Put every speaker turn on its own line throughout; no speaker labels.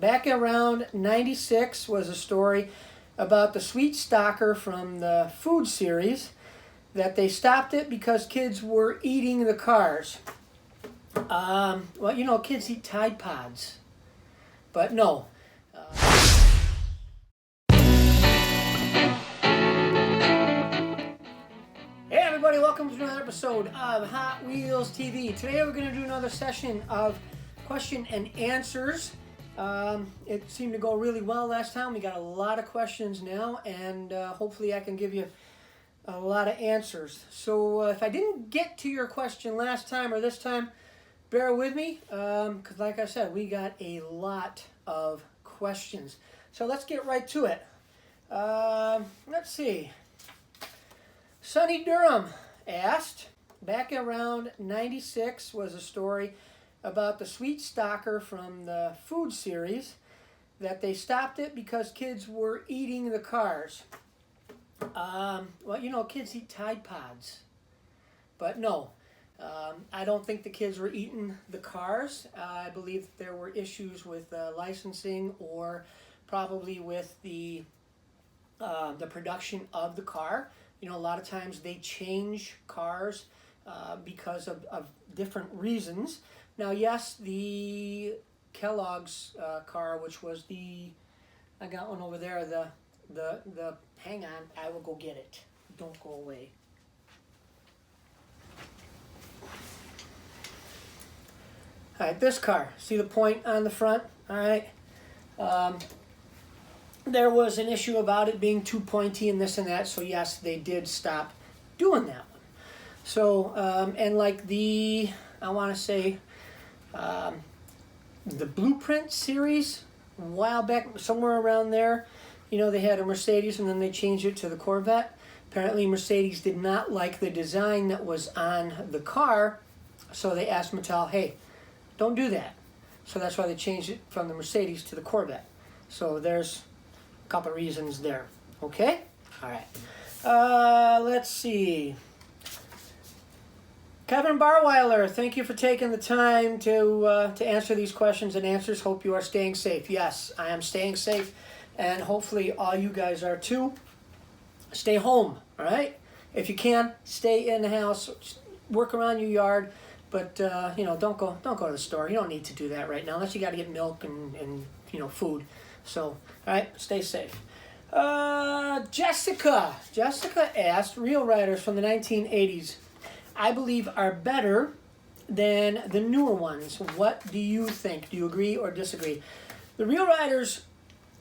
back around 96 was a story about the sweet stalker from the food series that they stopped it because kids were eating the cars. Well, you know, kids eat Tide Pods, but no. Hey everybody, welcome to another episode of Hot Wheels TV. Today we're going to do another session of question and answers. It seemed to go really well last time. We got a lot of questions now, and hopefully I can give you a lot of answers. So if I didn't get to your question last time or this time, bear with me, because like I said, we got a lot of questions. So let's get right to it. Let's see. Sonny Durham asked, back around 96 was a story about the sweet stalker from the food series that they stopped it because kids were eating the cars. Well, you know, kids eat Tide Pods, but no. I don't think the kids were eating the cars. I believe there were issues with licensing or probably with the production of the car. You know, a lot of times they change cars because of different reasons. Now, yes, the Kellogg's car, which was I got one over there, the hang on, I will go get it. Don't go away. All right, this car, see the point on the front? All right. There was an issue about it being too pointy and this and that, so yes, they did stop doing that one. So, and like I want to say, the Blueprint series, a while back, somewhere around there, you know, they had a Mercedes and then they changed it to the Corvette. Apparently Mercedes did not like the design that was on the car, so they asked Mattel, hey, don't do that. So that's why they changed it from the Mercedes to the Corvette. So there's a couple of reasons there. Okay? All right. Let's see. Kevin Barweiler, thank you for taking the time to answer these questions and answers. Hope you are staying safe. Yes, I am staying safe, and hopefully all you guys are too. Stay home, all right? If you can, stay in the house, work around your yard, but you know, don't go to the store. You don't need to do that right now, unless you got to get milk and you know, food. So, all right, stay safe. Jessica asked, Real Riders from the 1980s, I believe, are better than the newer ones. What do you think? Do you agree or disagree? The Real Riders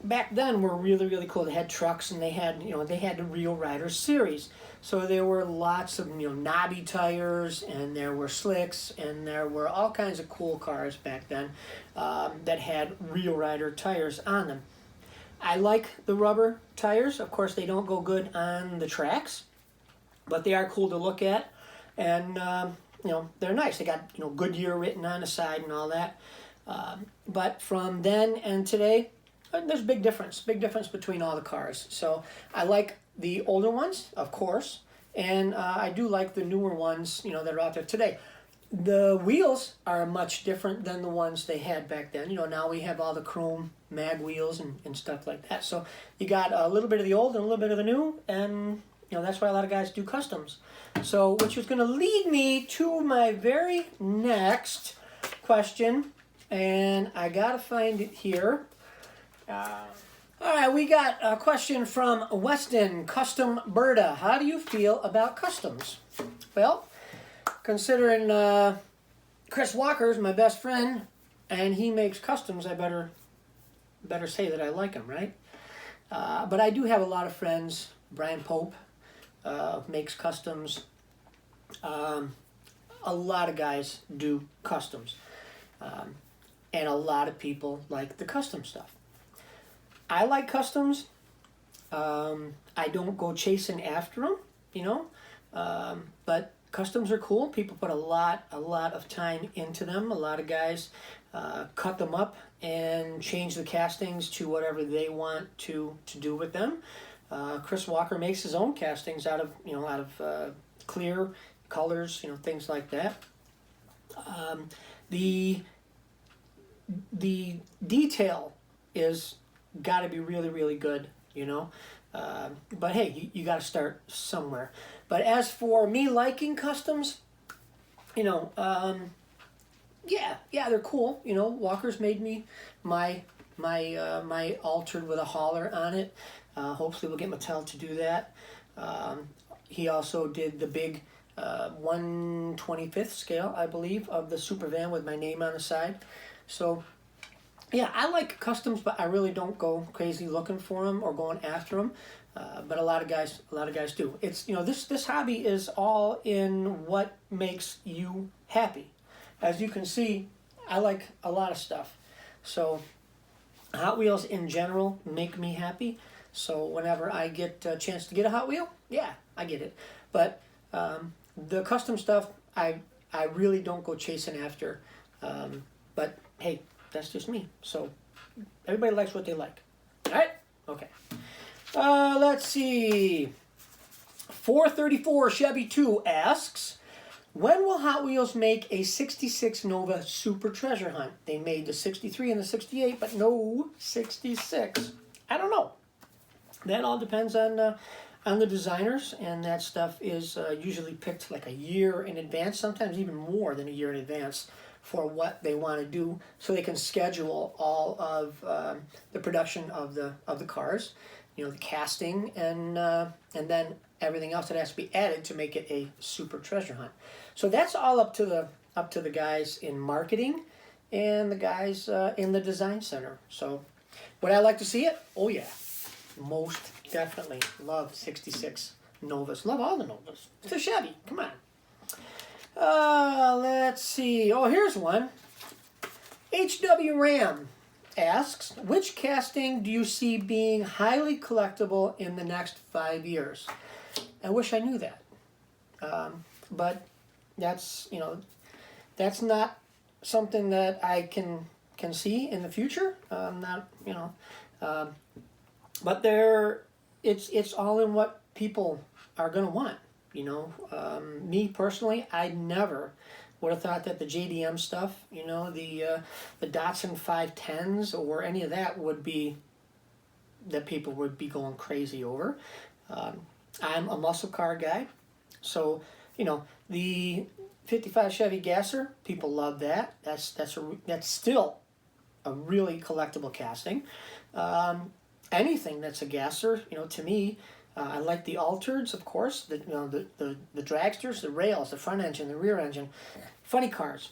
back then were really, really cool. They had trucks and they had the Real Riders series. So there were lots of, you know, knobby tires, and there were slicks, and there were all kinds of cool cars back then that had Real Rider tires on them. I like the rubber tires. Of course, they don't go good on the tracks, but they are cool to look at, and you know, they're nice. They got, you know, Goodyear written on the side and all that. But from then and today, there's a big difference between all the cars. So I like the older ones, of course, and I do like the newer ones, you know, that are out there today. The wheels are much different than the ones they had back then. You know, now we have all the chrome mag wheels and stuff like that. So you got a little bit of the old and a little bit of the new, and you know, that's why a lot of guys do customs. So, which is going to lead me to my very next question, and I got to find it here. All right, we got a question from Weston, Custom Berta. How do you feel about customs? Well, considering Chris Walker's my best friend, and he makes customs, I better say that I like him, right? But I do have a lot of friends. Brian Pope makes customs. A lot of guys do customs. And a lot of people like the custom stuff. I like customs. I don't go chasing after them, you know. But customs are cool. People put a lot of time into them. A lot of guys cut them up and change the castings to whatever they want to do with them. Chris Walker makes his own castings out of clear colors, you know, things like that. The detail is got to be really, really good, you know. But hey, you got to start somewhere. But as for me liking customs, you know, yeah, they're cool. You know, Walker's made me my altered with a hauler on it. Hopefully, we'll get Mattel to do that. He also did the big 1/25th scale, I believe, of the super van with my name on the side. So, yeah, I like customs, but I really don't go crazy looking for them or going after them. But a lot of guys do. It's, you know, this hobby is all in what makes you happy. As you can see, I like a lot of stuff. So Hot Wheels in general make me happy. So whenever I get a chance to get a Hot Wheel, yeah, I get it. But the custom stuff, I really don't go chasing after. But hey, that's just me. So everybody likes what they like. All right? Okay. Let's see. 434 Chevy 2 asks, when will Hot Wheels make a 66 Nova Super Treasure Hunt? They made the 63 and the 68, but no 66. I don't know. That all depends on the designers, and that stuff is usually picked like a year in advance, sometimes even more than a year in advance for what they want to do, so they can schedule all of the production of the cars, you know, the casting, and then everything else that has to be added to make it a super treasure hunt. So that's all up to the guys in marketing and the guys in the design center. So would I like to see it? Oh yeah, most definitely. Love 66 Novas. Love all the Novas. It's a Chevy. Come on. Let's see. Oh, here's one. HW Ram asks, which casting do you see being highly collectible in the next 5 years? I wish I knew that. But that's, you know, that's not something that I can see in the future. Not, you know, but it's all in what people are going to want. You know, me personally, I never would have thought that the JDM stuff, you know, the Datsun 510s or any of that would be, that people would be going crazy over. I'm a muscle car guy, so, you know, the 55 Chevy Gasser, people love that. That's still a really collectible casting. Anything that's a Gasser, you know, to me, I like the altereds, of course, the, you know, the dragsters, the rails, the front engine, the rear engine, funny cars.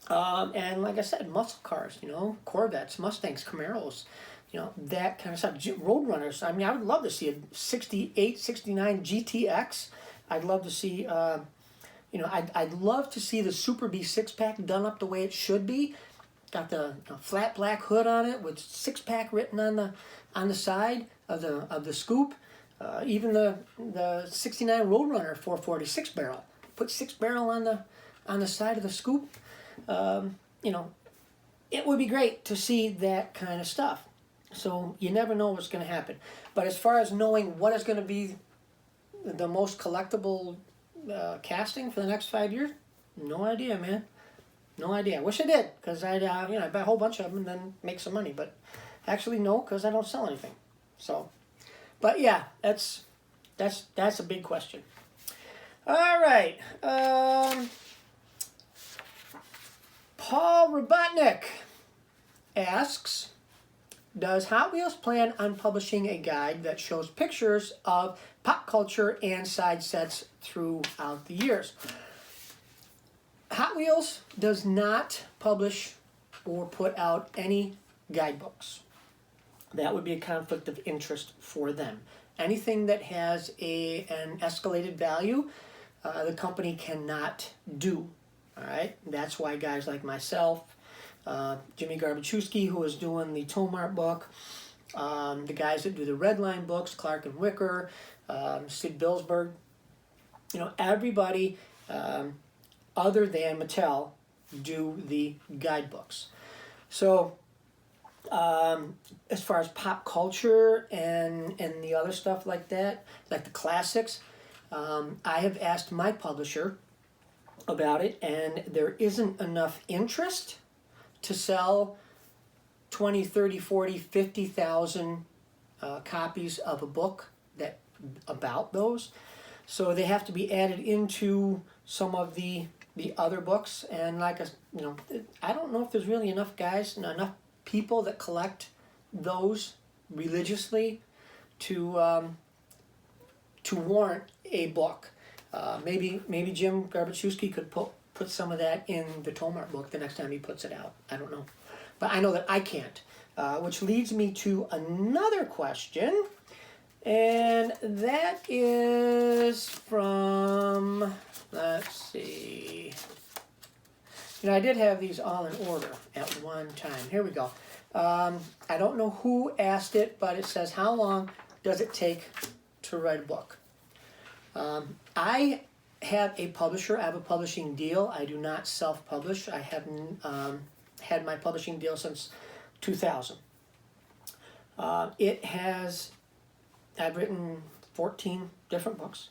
And like I said, muscle cars, you know, Corvettes, Mustangs, Camaros, you know, that kind of stuff. Roadrunners, I mean, I would love to see a 68, 69 GTX. I'd love to see, you know, I'd love to see the Super B six-pack done up the way it should be. Got the flat black hood on it with six-pack written on the side of the scoop. Even the 69 Roadrunner 440 6-barrel. Put 6-barrel on the side of the scoop. You know, it would be great to see that kind of stuff. So you never know what's going to happen. But as far as knowing what is going to be the most collectible casting for the next 5 years, no idea, man. No idea. I wish I did, because I'd you know, I'd buy a whole bunch of them and then make some money. But actually, no, because I don't sell anything. So, but yeah, that's a big question. All right. Paul Robotnik asks, does Hot Wheels plan on publishing a guide that shows pictures of pop culture and side sets throughout the years? Hot Wheels does not publish or put out any guidebooks. That would be a conflict of interest for them. Anything that has an escalated value, the company cannot do. All right, that's why guys like myself, Jimmy Garbaczewski, who is doing the Tomart book, the guys that do the Redline books, Clark and Wicker, Sid Billsberg, you know, everybody other than Mattel do the guidebooks. So as far as pop culture and the other stuff like that, like the classics, I have asked my publisher about it, and there isn't enough interest to sell 20, 30, 40, 50,000 copies of a book that about those. So they have to be added into some of the other books. And like, I don't know if there's really enough guys, enough people that collect those religiously to warrant a book. Maybe Jim Garbachewski could put some of that in the Tomart book the next time he puts it out. I don't know. But I know that I can't. Which leads me to another question. And that is from, let's see. I did have these all in order at one time. Here we go. I don't know who asked it, but it says, how long does it take to write a book? I have a publisher. I have a publishing deal. I do not self-publish. I haven't had my publishing deal since 2000. I've written 14 different books.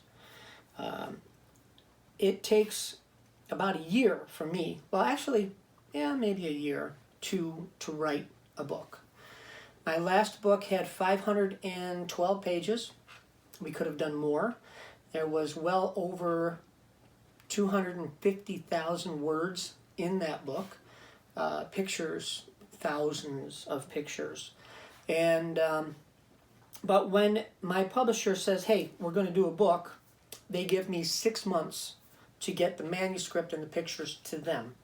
It takes about a year for me. Well, actually, maybe a year to write a book. My last book had 512 pages. We could have done more. There was well over 250,000 words in that book. Pictures, thousands of pictures. And but when my publisher says, hey, we're going to do a book, they give me 6 months to get the manuscript and the pictures to them.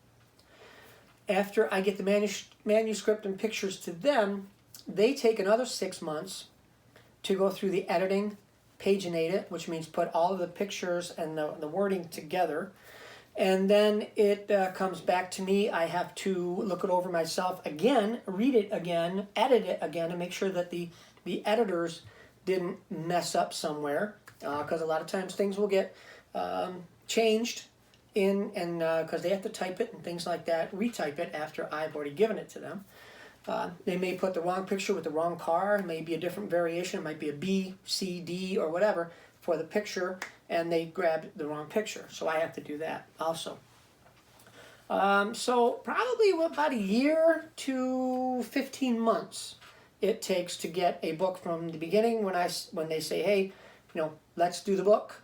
After I get the manuscript and pictures to them, they take another 6 months to go through the editing, paginate it, which means put all of the pictures and the wording together. And then it comes back to me. I have to look it over myself again, read it again, edit it again, and make sure that the editors didn't mess up somewhere, because a lot of times things will get changed because they have to type it and things like that, retype it after I've already given it to them. They may put the wrong picture with the wrong car. It may be a different variation. It might be a B, C, D, or whatever for the picture, and they grabbed the wrong picture. So I have to do that also. So probably about a year to 15 months it takes to get a book from the beginning when they say, hey, let's do the book.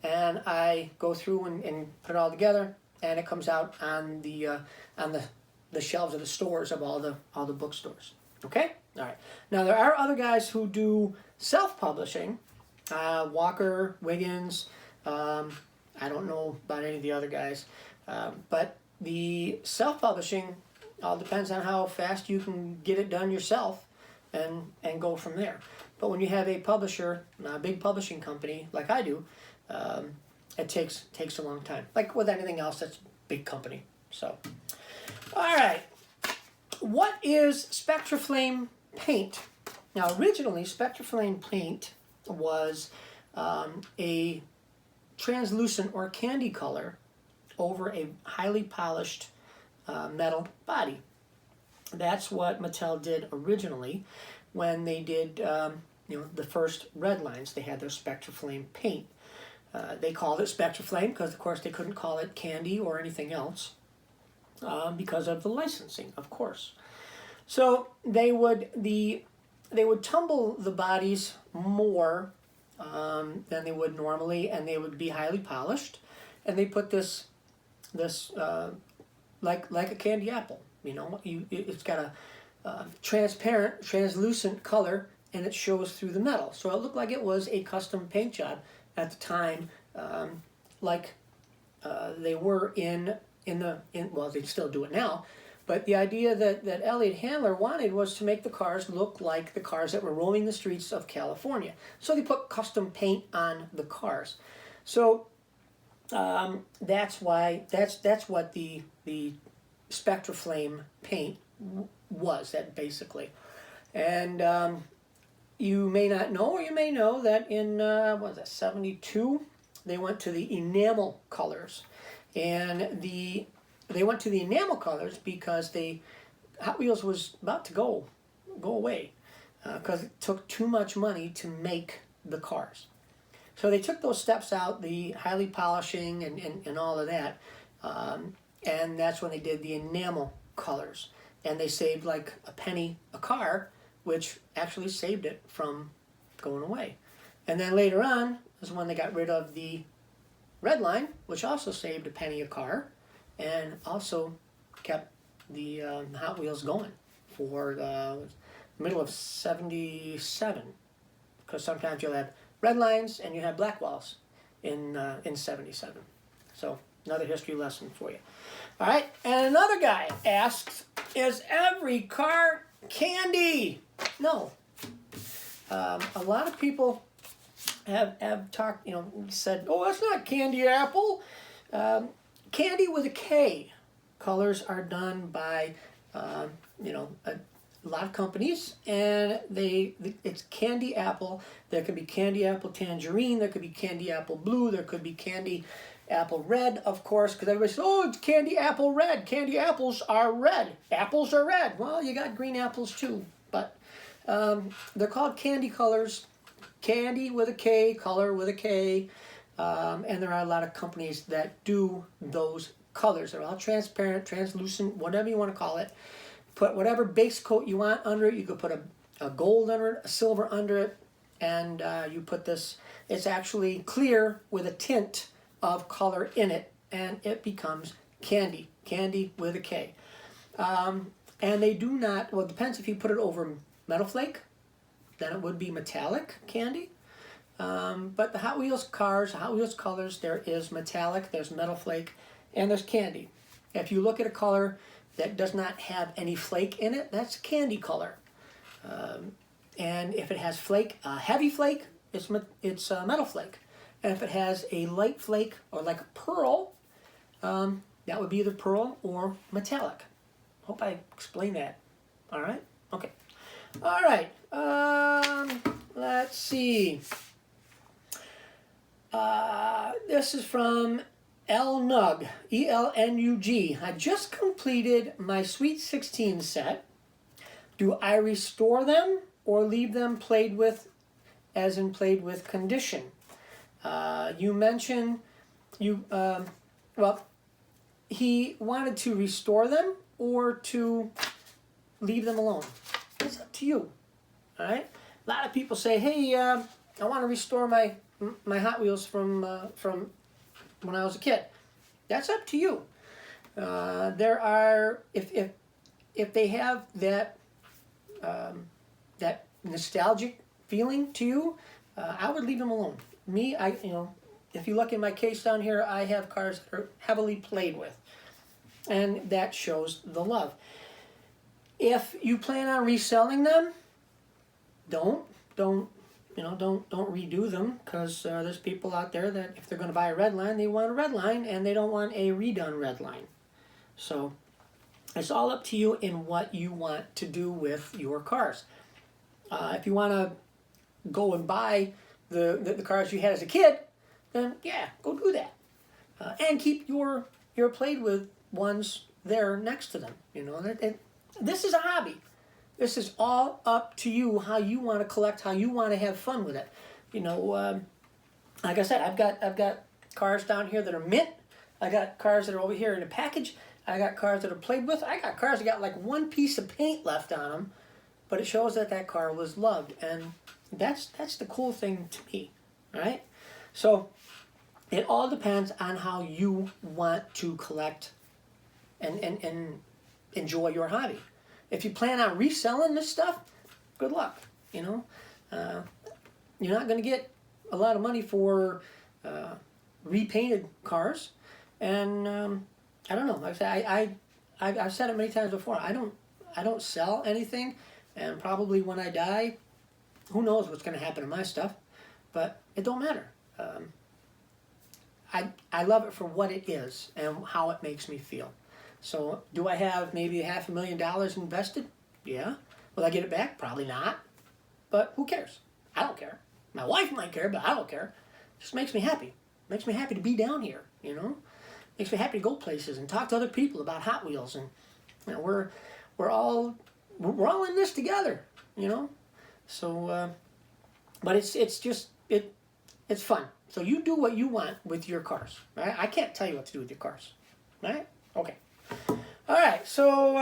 And I go through and put it all together, and it comes out on the shelves of the stores of all the bookstores. Okay? All right. Now, there are other guys who do self-publishing. Walker, Wiggins, I don't know about any of the other guys. But the self-publishing all depends on how fast you can get it done yourself and go from there. But when you have a publisher, a big publishing company like I do, it takes a long time. Like with anything else that's a big company. So, all right. What is Spectra Flame paint? Now, originally, Spectra Flame paint was a translucent or candy color over a highly polished metal body. That's what Mattel did originally when they did the first red lines. They had their Spectra Flame paint. They called it Spectra Flame because, of course, they couldn't call it candy or anything else because of the licensing, of course. So they would tumble the bodies more than they would normally, and they would be highly polished. And they put this like a candy apple. It's got a translucent color, and it shows through the metal. So it looked like it was a custom paint job at the time, they were well, they still do it now. But the idea that Elliott Handler wanted was to make the cars look like the cars that were roaming the streets of California. So they put custom paint on the cars. So that's what the Spectra Flame paint was, that basically. And you may not know, or you may know that in 72, they went to the enamel colors. And they went to the enamel colors because Hot Wheels was about to go away because it took too much money to make the cars. So they took those steps out, the highly polishing and all of that, and that's when they did the enamel colors. and they saved like a penny a car, which actually saved it from going away. And then later on is when they got rid of the red line, which also saved a penny a car, and also kept the Hot Wheels going for the middle of '77. Because sometimes you'll have red lines and you have black walls in '77. So another history lesson for you. All right, and another guy asks, is every car candy? No. A lot of people have talked, said, oh, that's not candy apple. Candy with a K. Colors are done by, a lot of companies, and it's candy apple. There could be candy apple tangerine. There could be candy apple blue. There could be candy apple red, of course, because everybody says, oh, it's candy apple red. Candy apples are red. Apples are red. Well, you got green apples too, but they're called candy colors. Candy with a K, color with a K, and there are a lot of companies that do those colors. They're all transparent, translucent, whatever you want to call it. Put whatever base coat you want under it. You could put a gold under it, a silver under it, and you put this. It's actually clear with a tint of color in it, and it becomes candy. Candy with a K. And they do not, well, it depends if you put it over metal flake, then it would be metallic candy. But the Hot Wheels cars, Hot Wheels colors, there is metallic, there's metal flake, and there's candy. If you look at a color that does not have any flake in it, that's candy color. And if it has flake, heavy flake, it's metal flake. And if it has a light flake or like a pearl, that would be either pearl or metallic. Hope I explained that. All right? Okay. All right. Let's see. This is from Elnug, E-L-N-U-G. I just completed my Sweet 16 set. Do I restore them or leave them played with, as in played with condition? You mentioned he wanted to restore them or to leave them alone. It's up to you. All right. A lot of people say, "Hey, I want to restore my Hot Wheels from when I was a kid." That's up to you. There are if they have that that nostalgic feeling to you, I would leave them alone. Me, if you look in my case down here, I have cars that are heavily played with, and that shows the love. If you plan on reselling them, don't redo them, because there's people out there that if they're going to buy a red line, they want a red line and they don't want a redone red line. So it's all up to you in what you want to do with your cars. If you want to go and buy the cars you had as a kid, then yeah, go do that, and keep your played with ones there next to them. This is a hobby. This is all up to you, how you want to collect, how you want to have fun with it. Like I said, I've got cars down here that are mint. I got cars that are over here in a package. I got cars that are played with. I got cars that got like one piece of paint left on them, but it shows that car was loved, and that's the cool thing to me, right? So it all depends on how you want to collect and enjoy your hobby. If you plan on reselling this stuff, good luck. You're not going to get a lot of money for repainted cars, and I don't know. Like I say, I've said it many times before. I don't sell anything, and probably when I die, who knows what's going to happen to my stuff, but it don't matter. I love it for what it is and how it makes me feel. So do I have maybe $500,000 invested? Yeah. Will I get it back? Probably not. But who cares? I don't care. My wife might care, but I don't care. It just makes me happy. Makes me happy to be down here, Makes me happy to go places and talk to other people about Hot Wheels, and we're all in this together, So but it's fun. So you do what you want with your cars, right? I can't tell you what to do with your cars, right? Okay. All right, so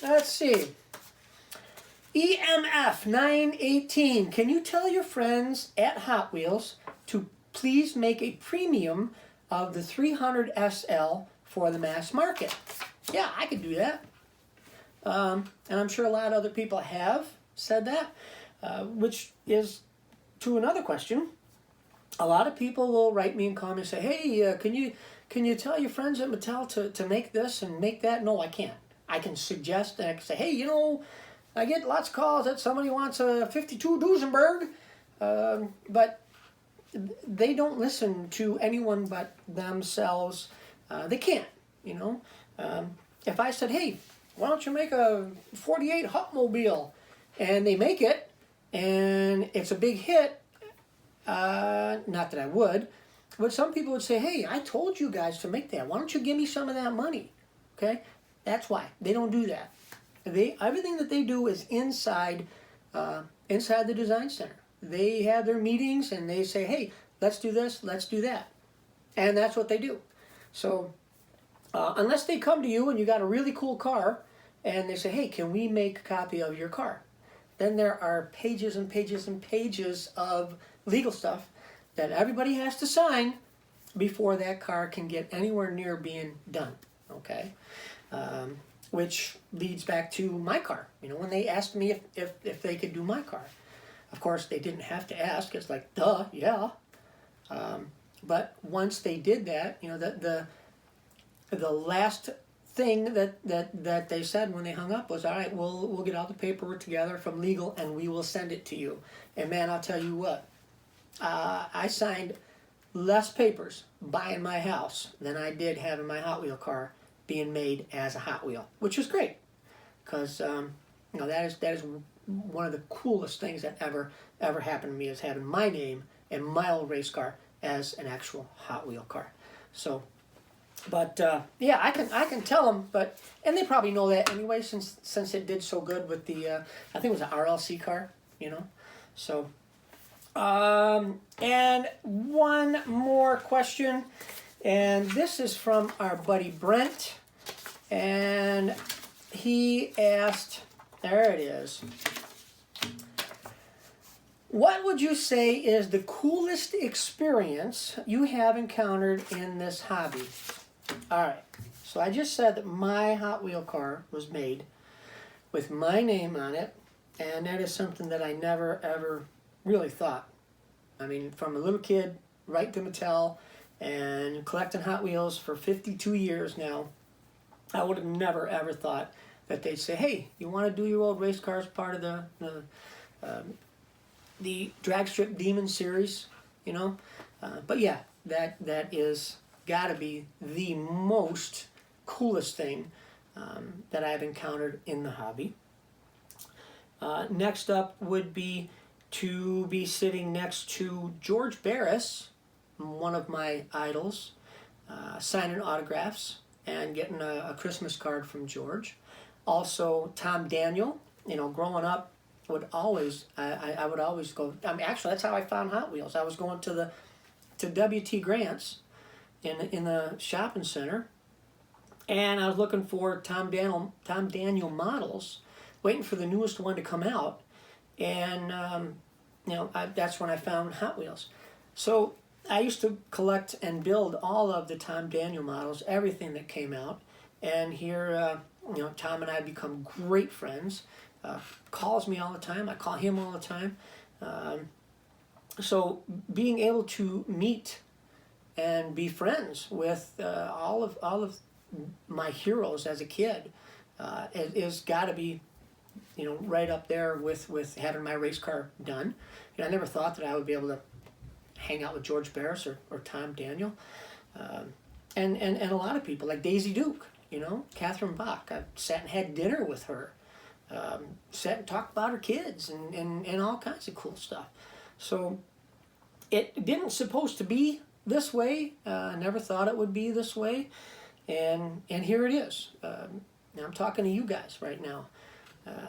let's see. EMF 918. Can you tell your friends at Hot Wheels to please make a premium of the 300 SL for the mass market? Yeah, I could do that. And I'm sure a lot of other people have said that, which is to another question. A lot of people will write me and call me and say, hey, can you tell your friends at Mattel to make this and make that? No, I can't. I can suggest and I can say, hey, you know, I get lots of calls that somebody wants a 52 Duesenberg, but they don't listen to anyone but themselves. They can't, you know. If I said, hey, why don't you make a 48 Hotmobile? And they make it, and it's a big hit, not that I would, but some people would say, hey, I told you guys to make that. Why don't you give me some of that money? Okay? That's why. They don't do that. Everything that they do is inside the design center. They have their meetings and they say, hey, let's do this, let's do that. And that's what they do. So unless they come to you and you got a really cool car and they say, hey, can we make a copy of your car? Then there are pages and pages and pages of legal stuff that everybody has to sign before that car can get anywhere near being done. Okay? Which leads back to my car. You know, when they asked me if they could do my car. Of course, they didn't have to ask. It's like, duh, yeah. But once they did that, you know, the last thing that they said when they hung up was, all right, we'll get all the paperwork together from legal and we will send it to you. And man, I'll tell you what, I signed less papers buying my house than I did having my Hot Wheel car being made as a Hot Wheel, which is great, because you know, that is one of the coolest things that ever happened to me, is having my name and my old race car as an actual Hot Wheel car. So, but yeah, I can tell them, and they probably know that anyway, since it did so good with the I think it was an RLC car, you know. So, and one more question. And this is from our buddy Brent, and he asked, there it is, what would you say is the coolest experience you have encountered in this hobby? All right, so I just said that my Hot Wheel car was made with my name on it, and that is something that I never ever really thought. I mean, from a little kid right to Mattel, and collecting Hot Wheels for 52 years now, I would have never ever thought that they'd say, hey, you want to do your old race cars part of the Drag Strip Demon series, you know? But yeah, that is got to be the most coolest thing that I've encountered in the hobby. Next up would be to be sitting next to George Barris, one of my idols, signing autographs and getting a Christmas card from George. Also, Tom Daniel, you know, growing up, would always I would always go. I mean, actually, that's how I found Hot Wheels. I was going to W.T. Grant's in the shopping center, and I was looking for Tom Daniel models, waiting for the newest one to come out, and you know, that's when I found Hot Wheels. So I used to collect and build all of the Tom Daniel models, everything that came out. And here, you know, Tom and I become great friends. Calls me all the time. I call him all the time. So being able to meet and be friends with all of my heroes as a kid is got to be, you know, right up there with having my race car done. You know, I never thought that I would be able to hang out with George Barris or Tom Daniel, and a lot of people like Daisy Duke, you know, Catherine Bach. I sat and had dinner with her, sat and talked about her kids and all kinds of cool stuff. So it didn't supposed to be this way. I never thought it would be this way, and here it is. Now I'm talking to you guys right now.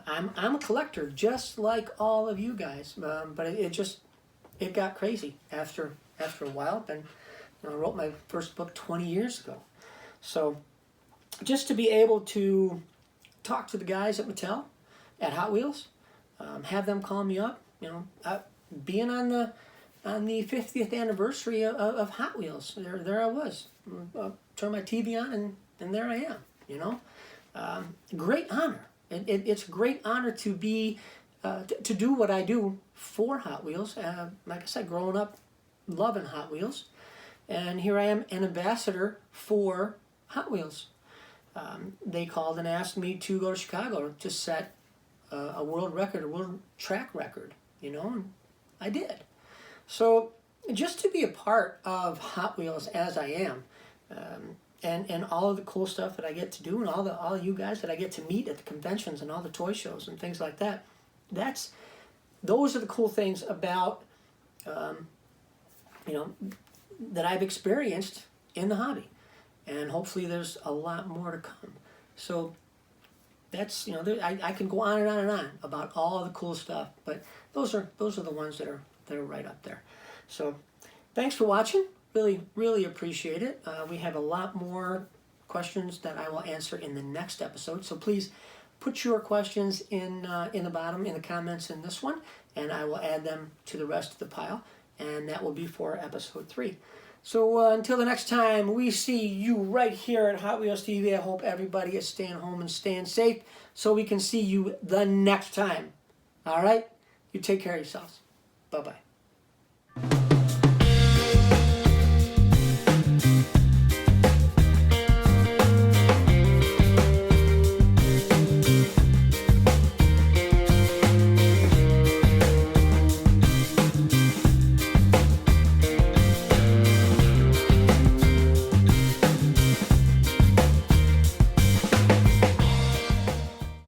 I'm a collector just like all of you guys, but it got crazy after a while. And you know, I wrote my first book 20 years ago. So just to be able to talk to the guys at Mattel, at Hot Wheels, have them call me up. You know, being on the 50th anniversary of Hot Wheels, there I was. Turn my TV on and there I am. You know, great honor. It's a great honor to be to do what I do for Hot Wheels. Like I said, growing up, loving Hot Wheels, and here I am, an ambassador for Hot Wheels. They called and asked me to go to Chicago to set a world record, a world track record, you know, and I did. So just to be a part of Hot Wheels as I am, and all of the cool stuff that I get to do, and all of you guys that I get to meet at the conventions and all the toy shows and things like that, those are the cool things about, you know, that I've experienced in the hobby. And hopefully there's a lot more to come. So that's, you know, I can go on and on about all the cool stuff, but those are the ones that are right up there. So thanks for watching. Really appreciate it. We have a lot more questions that I will answer in the next episode. So please put your questions in the bottom, in the comments in this one, and I will add them to the rest of the pile, and that will be for episode 3. So until the next time we see you right here at Hot Wheels TV, I hope everybody is staying home and staying safe so we can see you the next time. All right? You take care of yourselves. Bye-bye.